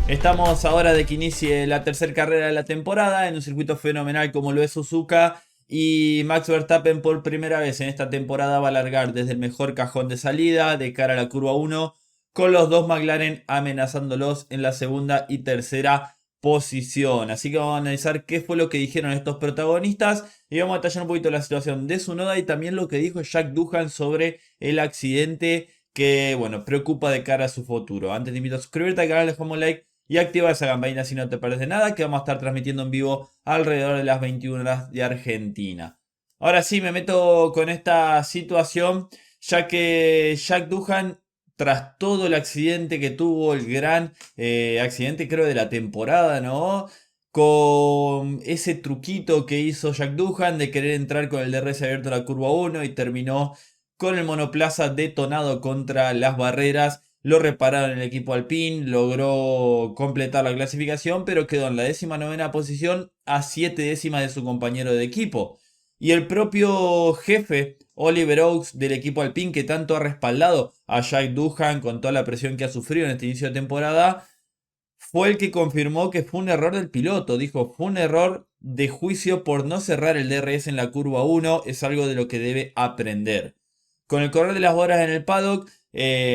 Estamos ahora de que inicie la tercera carrera de la temporada en un circuito fenomenal como lo es Suzuka. Y Max Verstappen por primera vez en esta temporada va a largar desde el mejor cajón de salida de cara a la curva 1, con los dos McLaren amenazándolos en la segunda y tercera posición. Así que vamos a analizar qué fue lo que dijeron estos protagonistas y vamos a detallar un poquito la situación de Tsunoda y también lo que dijo Jack Doohan sobre el accidente que, bueno, preocupa de cara a su futuro. Antes te invito a suscribirte al canal, dejamos un like y activa esa campanita si no te pierdes nada, que vamos a estar transmitiendo en vivo alrededor de las 21 horas de Argentina. Ahora sí, me meto con esta situación, ya que Jack Doohan, tras todo el accidente que tuvo, el gran accidente creo de la temporada, ¿no? Con ese truquito que hizo Jack Doohan de querer entrar con el DRS abierto a la curva 1 y terminó con el monoplaza detonado contra las barreras. Lo repararon en el equipo Alpine, logró completar la clasificación, pero quedó en la 19ª posición a 7 décimas de su compañero de equipo. Y el propio jefe, Oliver Oaks, del equipo Alpine, que tanto ha respaldado a Jack Doohan con toda la presión que ha sufrido en este inicio de temporada, fue el que confirmó que fue un error del piloto. Dijo, fue un error de juicio por no cerrar el DRS en la curva 1, es algo de lo que debe aprender. Con el correr de las horas en el paddock,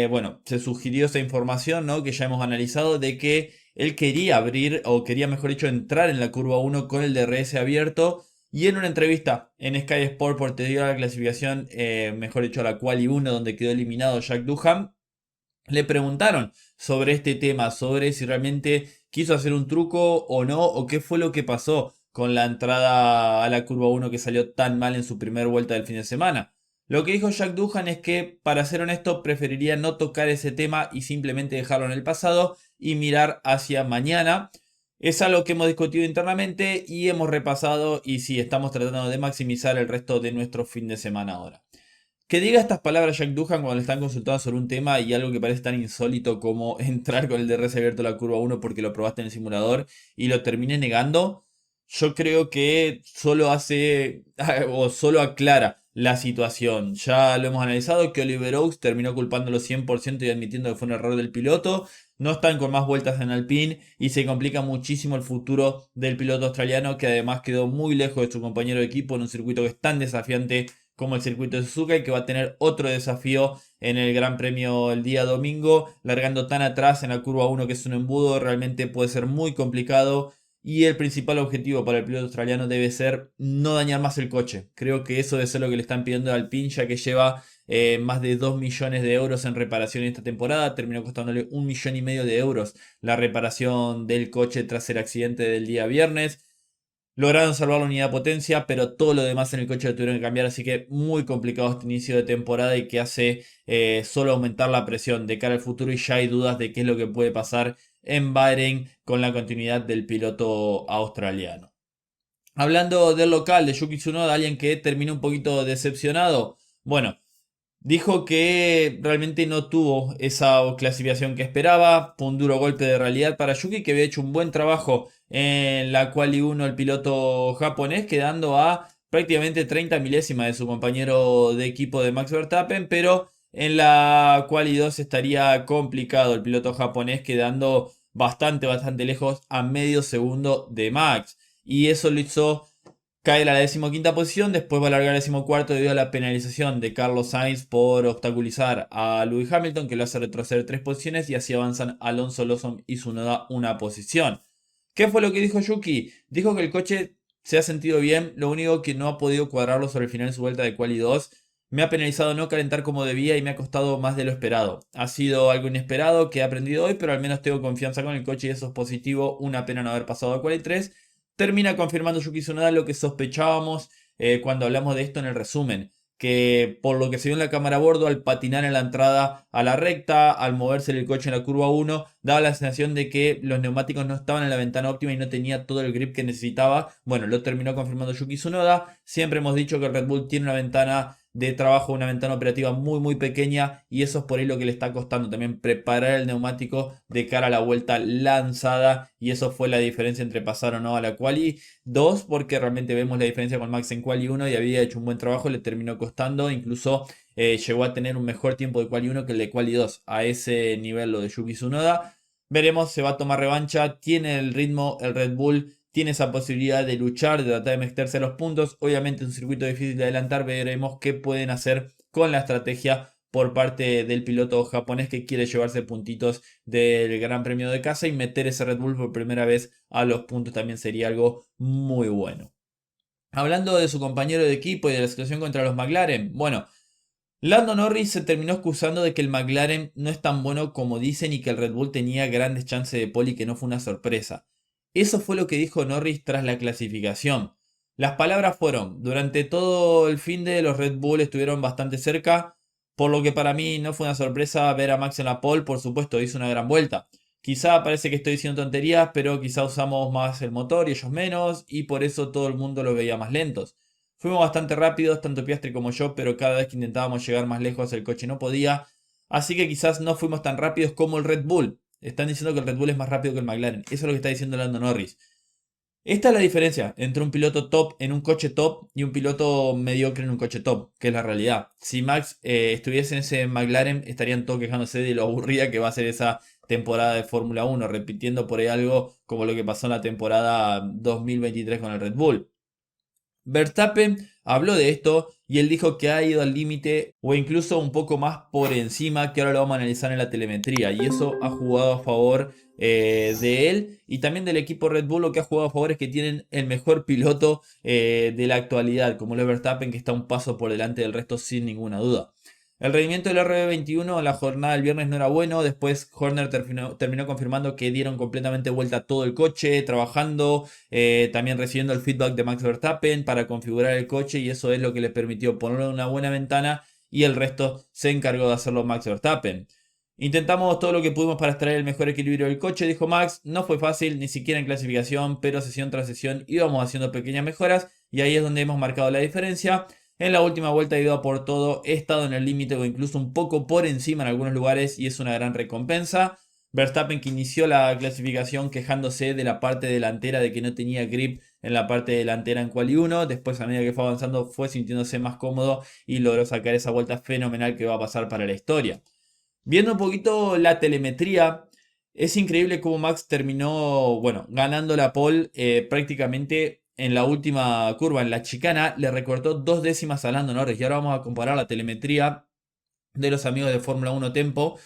bueno, se sugirió esa información, ¿no? Que ya hemos analizado, de que él quería abrir, o quería mejor dicho, entrar en la curva 1 con el DRS abierto. Y en una entrevista en Sky Sport posterior a la clasificación, mejor dicho, a la Quali 1, donde quedó eliminado Jack Doohan, le preguntaron sobre este tema, sobre si realmente quiso hacer un truco o no, o qué fue lo que pasó con la entrada a la curva 1 que salió tan mal en su primera vuelta del fin de semana. Lo que dijo Jack Doohan es que, para ser honesto, preferiría no tocar ese tema y simplemente dejarlo en el pasado y mirar hacia mañana. Es algo que hemos discutido internamente y hemos repasado, y sí, estamos tratando de maximizar el resto de nuestro fin de semana ahora. Que diga estas palabras Jack Doohan cuando le están consultando sobre un tema y algo que parece tan insólito como entrar con el DRS abierto a la curva 1 porque lo probaste en el simulador y lo termine negando, yo creo que solo hace o solo aclara la situación. Ya lo hemos analizado que Oliver Oaks terminó culpándolo 100% y admitiendo que fue un error del piloto. No están con más vueltas en Alpine y se complica muchísimo el futuro del piloto australiano, que además quedó muy lejos de su compañero de equipo en un circuito que es tan desafiante como el circuito de Suzuka y que va a tener otro desafío en el Gran Premio el día domingo, largando tan atrás en la curva 1 que es un embudo, realmente puede ser muy complicado. Y el principal objetivo para el piloto australiano debe ser no dañar más el coche. Creo que eso debe ser lo que le están pidiendo al Alpine, ya que lleva más de 2 millones de euros en reparación esta temporada. Terminó costándole 1,5 millones de euros la reparación del coche tras el accidente del día viernes. Lograron salvar la unidad de potencia, pero todo lo demás en el coche lo tuvieron que cambiar, así que muy complicado este inicio de temporada y que hace solo aumentar la presión de cara al futuro y ya hay dudas de qué es lo que puede pasar en Bahrein con la continuidad del piloto australiano. Hablando del local de Yuki Tsunoda, alguien que terminó un poquito decepcionado, bueno, dijo que realmente no tuvo esa clasificación que esperaba. Fue un duro golpe de realidad para Yuki, que había hecho un buen trabajo en la Quali 1 el piloto japonés, quedando a prácticamente 30 milésimas de su compañero de equipo de Max Verstappen, pero en la Quali 2 estaría complicado el piloto japonés, quedando bastante lejos a medio segundo de Max. Y eso lo hizo caer a la 15ª posición, después va a largar al 14º debido a la penalización de Carlos Sainz por obstaculizar a Lewis Hamilton, que lo hace retroceder 3 posiciones y así avanzan Alonso, Lawson y Tsunoda una posición. ¿Qué fue lo que dijo Yuki? Dijo que el coche se ha sentido bien, lo único que no ha podido cuadrarlo sobre el final de su vuelta de Quali 2. Me ha penalizado no calentar como debía y me ha costado más de lo esperado. Ha sido algo inesperado que he aprendido hoy, pero al menos tengo confianza con el coche y eso es positivo. Una pena no haber pasado a Quali 3. Termina confirmando Yuki Tsunoda lo que sospechábamos cuando hablamos de esto en el resumen, que por lo que se vio en la cámara a bordo, al patinar en la entrada a la recta, al moverse el coche en la curva 1, daba la sensación de que los neumáticos no estaban en la ventana óptima y no tenía todo el grip que necesitaba. Bueno, lo terminó confirmando Yuki Tsunoda. Siempre hemos dicho que el Red Bull tiene una ventana de trabajo, una ventana operativa muy pequeña, y eso es por ahí lo que le está costando también preparar el neumático de cara a la vuelta lanzada, y eso fue la diferencia entre pasar o no a la quali 2, porque realmente vemos la diferencia con Max en quali 1 y había hecho un buen trabajo, le terminó costando, incluso llegó a tener un mejor tiempo de quali 1 que el de quali 2, a ese nivel lo de Yuki Tsunoda. Veremos, se va a tomar revancha, tiene el ritmo, el Red Bull tiene esa posibilidad de luchar, de tratar de meterse a los puntos. Obviamente es un circuito difícil de adelantar, veremos qué pueden hacer con la estrategia por parte del piloto japonés que quiere llevarse puntitos del Gran Premio de casa y meter ese Red Bull por primera vez a los puntos también sería algo muy bueno. Hablando de su compañero de equipo y de la situación contra los McLaren, bueno, Lando Norris se terminó excusando de que el McLaren no es tan bueno como dicen y que el Red Bull tenía grandes chances de pole y que no fue una sorpresa. Eso fue lo que dijo Norris tras la clasificación. Las palabras fueron: durante todo el fin de los Red Bull estuvieron bastante cerca, por lo que para mí no fue una sorpresa ver a Max en la pole, por supuesto hizo una gran vuelta. Quizá parece que estoy diciendo tonterías, pero quizá usamos más el motor y ellos menos, y por eso todo el mundo lo veía más lentos. Fuimos bastante rápidos, tanto Piastri como yo, pero cada vez que intentábamos llegar más lejos el coche no podía. Así que quizás no fuimos tan rápidos como el Red Bull. Están diciendo que el Red Bull es más rápido que el McLaren. Eso es lo que está diciendo Lando Norris. Esta es la diferencia entre un piloto top en un coche top y un piloto mediocre en un coche top, que es la realidad. Si Max estuviese en ese McLaren, estarían todos quejándose de lo aburrida que va a ser esa temporada de Fórmula 1, repitiendo por ahí algo como lo que pasó en la temporada 2023 con el Red Bull. Verstappen habló de esto y él dijo que ha ido al límite o incluso un poco más por encima, que ahora lo vamos a analizar en la telemetría, y eso ha jugado a favor de él y también del equipo Red Bull. Lo que ha jugado a favor es que tienen el mejor piloto de la actualidad, como lo es Verstappen, que está un paso por delante del resto sin ninguna duda. El rendimiento del RB21 en la jornada del viernes no era bueno. Después Horner terminó confirmando que dieron completamente vuelta a todo el coche, trabajando, también recibiendo el feedback de Max Verstappen para configurar el coche, y eso es lo que les permitió ponerlo en una buena ventana, y el resto se encargó de hacerlo Max Verstappen. Intentamos todo lo que pudimos para extraer el mejor equilibrio del coche, dijo Max. No fue fácil, ni siquiera en clasificación, pero sesión tras sesión íbamos haciendo pequeñas mejoras y ahí es donde hemos marcado la diferencia. En la última vuelta he ido a por todo, he estado en el límite o incluso un poco por encima en algunos lugares y es una gran recompensa. Verstappen, que inició la clasificación quejándose de la parte delantera, de que no tenía grip en la parte delantera en quali 1, después a medida que fue avanzando fue sintiéndose más cómodo y logró sacar esa vuelta fenomenal que va a pasar para la historia. Viendo un poquito la telemetría, es increíble cómo Max terminó, bueno, ganando la pole prácticamente en la última curva, en la chicana, le recortó 2 décimas a Lando Norris. Y ahora vamos a comparar la telemetría de los amigos de Fórmula 1 Tempo,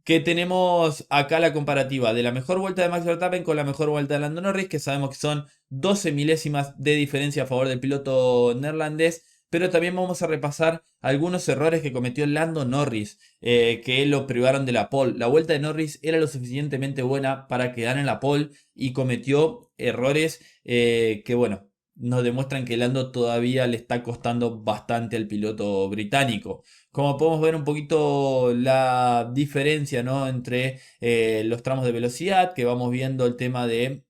que tenemos acá la comparativa de la mejor vuelta de Max Verstappen con la mejor vuelta de Lando Norris, que sabemos que son 12 milésimas de diferencia a favor del piloto neerlandés. Pero también vamos a repasar algunos errores que cometió Lando Norris, que lo privaron de la pole. La vuelta de Norris era lo suficientemente buena para quedar en la pole y cometió errores que, bueno, nos demuestran que Lando todavía le está costando bastante al piloto británico. Como podemos ver un poquito la diferencia, ¿no?, entre los tramos de velocidad, que vamos viendo el tema de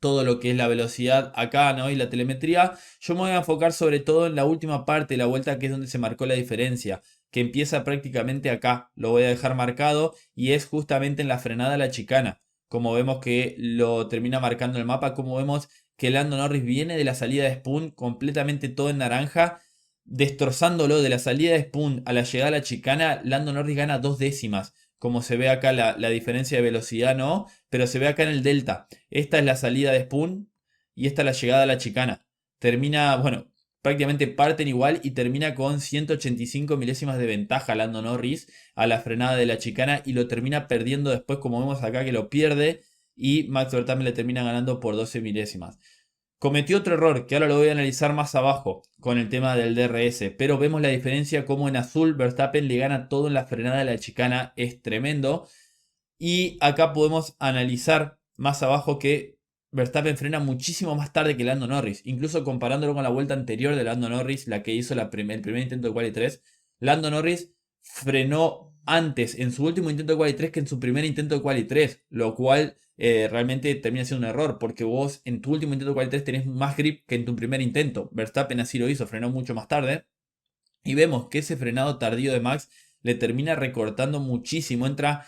todo lo que es la velocidad acá, ¿no?, y la telemetría. Yo me voy a enfocar sobre todo en la última parte de la vuelta, que es donde se marcó la diferencia, que empieza prácticamente acá. Lo voy a dejar marcado y es justamente en la frenada a la chicana. Como vemos que lo termina marcando el mapa, como vemos que Lando Norris viene de la salida de Spoon completamente todo en naranja, destrozándolo de la salida de Spoon a la llegada a la chicana. Lando Norris gana 2 décimas. Como se ve acá la diferencia de velocidad, no, pero se ve acá en el delta. Esta es la salida de Spoon y esta es la llegada a la chicana. Termina, bueno, prácticamente parten igual y termina con 185 milésimas de ventaja Lando Norris a la frenada de la chicana, y lo termina perdiendo después, como vemos acá que lo pierde, y Max Verstappen le termina ganando por 12 milésimas. Cometió otro error que ahora lo voy a analizar más abajo con el tema del DRS, pero vemos la diferencia como en azul Verstappen le gana todo en la frenada de la chicana, es tremendo. Y acá podemos analizar más abajo que Verstappen frena muchísimo más tarde que Lando Norris, incluso comparándolo con la vuelta anterior de Lando Norris, la que hizo el primer intento de Quali 3. Lando Norris frenó antes en su último intento de Quali 3 que en su primer intento de Quali 3, lo cual realmente termina siendo un error, porque vos en tu último intento de Quali 3 tenés más grip que en tu primer intento. Verstappen así lo hizo, frenó mucho más tarde. Y vemos que ese frenado tardío de Max le termina recortando muchísimo. Entra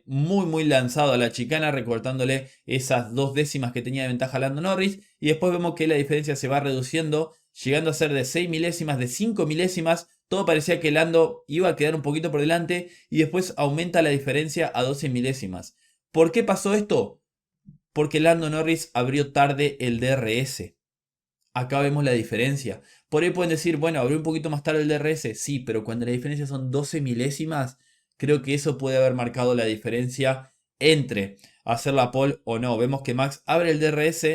muy lanzado a la chicana, recortándole esas 2 décimas que tenía de ventaja Lando Norris. Y después vemos que la diferencia se va reduciendo, llegando a ser de 6 milésimas, de 5 milésimas. Todo parecía que Lando iba a quedar un poquito por delante y después aumenta la diferencia a 12 milésimas. ¿Por qué pasó esto? Porque Lando Norris abrió tarde el DRS. Acá vemos la diferencia. Por ahí pueden decir, bueno, abrió un poquito más tarde el DRS. Sí, pero cuando la diferencia son 12 milésimas, creo que eso puede haber marcado la diferencia entre hacer la pole o no. Vemos que Max abre el DRS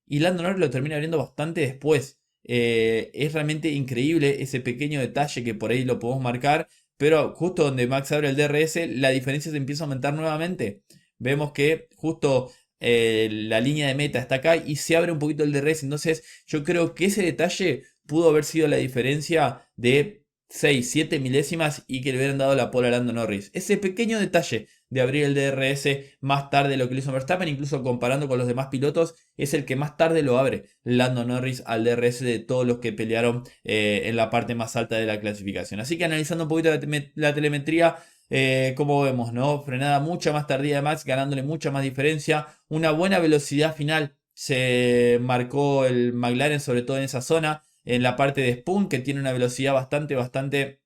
y Lando Norris lo termina abriendo bastante después. Es realmente increíble ese pequeño detalle que por ahí lo podemos marcar. Pero justo donde Max abre el DRS, la diferencia se empieza a aumentar nuevamente. Vemos que justo la línea de meta está acá y se abre un poquito el DRS. Entonces yo creo que ese detalle pudo haber sido la diferencia de 6, 7 milésimas y que le hubieran dado la pole a Lando Norris. Ese pequeño detalle de abrir el DRS más tarde de lo que lo hizo Verstappen, incluso comparando con los demás pilotos, es el que más tarde lo abre Lando Norris al DRS de todos los que pelearon en la parte más alta de la clasificación. Así que analizando un poquito la telemetría, como vemos, ¿no? Frenada mucha más tardía de Max, ganándole mucha más diferencia. Una buena velocidad final se marcó el McLaren, sobre todo en esa zona, en la parte de Spoon, que tiene una velocidad bastante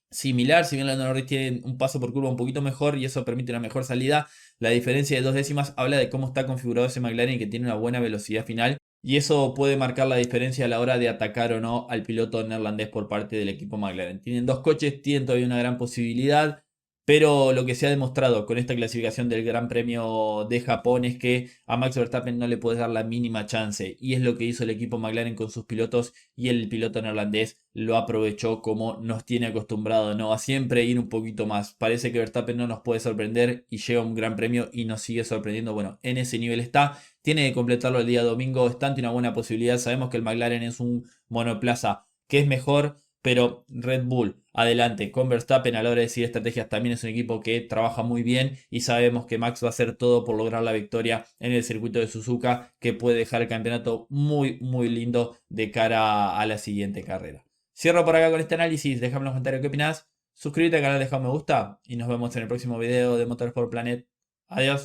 similar. Si bien la Norris tiene un paso por curva un poquito mejor y eso permite una mejor salida, la diferencia de 2 décimas habla de cómo está configurado ese McLaren, que tiene una buena velocidad final. Y eso puede marcar la diferencia a la hora de atacar o no al piloto neerlandés por parte del equipo McLaren. Tienen dos coches, tienen todavía una gran posibilidad. Pero lo que se ha demostrado con esta clasificación del Gran Premio de Japón es que a Max Verstappen no le puedes dar la mínima chance. Y es lo que hizo el equipo McLaren con sus pilotos y el piloto neerlandés lo aprovechó como nos tiene acostumbrado, ¿no? A siempre ir un poquito más. Parece que Verstappen no nos puede sorprender y llega un Gran Premio y nos sigue sorprendiendo. Bueno, en ese nivel está. Tiene que completarlo el día domingo. Es tanto una buena posibilidad. Sabemos que el McLaren es un monoplaza que es mejor, pero Red Bull, adelante, con Verstappen a la hora de decidir estrategias, también es un equipo que trabaja muy bien y sabemos que Max va a hacer todo por lograr la victoria en el circuito de Suzuka, que puede dejar el campeonato muy lindo de cara a la siguiente carrera. Cierro por acá con este análisis, déjame en los comentarios qué opinás, suscríbete al canal, deja un me gusta y nos vemos en el próximo video de Motorsport Planet. Adiós.